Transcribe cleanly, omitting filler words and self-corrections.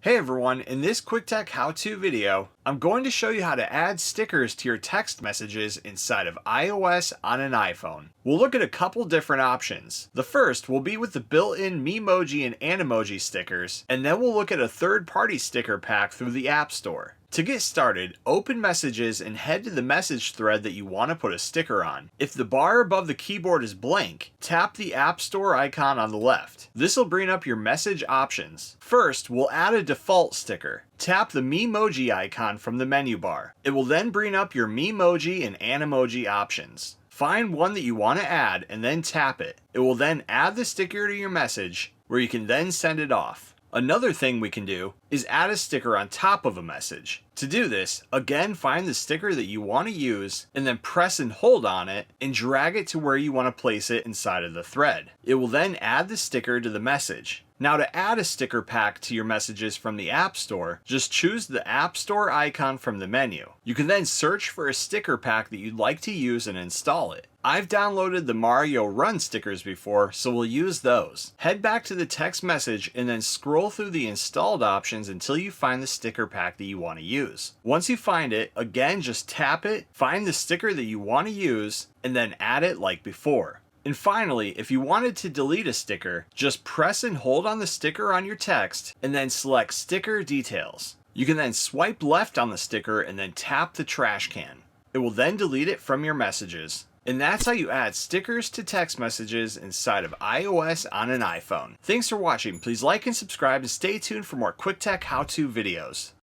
Hey everyone, in this quick tech how-to video, I'm going to show you how to add stickers to your text messages inside of iOS on an iPhone. We'll look at a couple different options. The first will be with the built-in Memoji and Animoji stickers, and then we'll look at a third-party sticker pack through the App Store. To get started, open Messages and head to the message thread that you want to put a sticker on. If the bar above the keyboard is blank, tap the App Store icon on the left. This will bring up your message options. First, we'll add a default sticker. Tap the Memoji icon from the menu bar. It will then bring up your Memoji and Animoji options. Find one that you want to add and then tap it. It will then add the sticker to your message, where you can then send it off. Another thing we can do is add a sticker on top of a message. To do this, again find the sticker that you want to use and then press and hold on it and drag it to where you want to place it inside of the thread. It will then add the sticker to the message. Now to add a sticker pack to your messages from the App Store, just choose the App Store icon from the menu. You can then search for a sticker pack that you'd like to use and install it. I've downloaded the Mario Run stickers before, so we'll use those. Head back to the text message and then scroll through the installed options until you find the sticker pack that you want to use. Once you find it, again just tap it, find the sticker that you want to use, and then add it like before. And finally, if you wanted to delete a sticker, just press and hold on the sticker on your text and then select Sticker Details. You can then swipe left on the sticker and then tap the trash can. It will then delete it from your messages. And that's how you add stickers to text messages inside of iOS on an iPhone. Thanks for watching. Please like and subscribe and stay tuned for more quick tech how-to videos.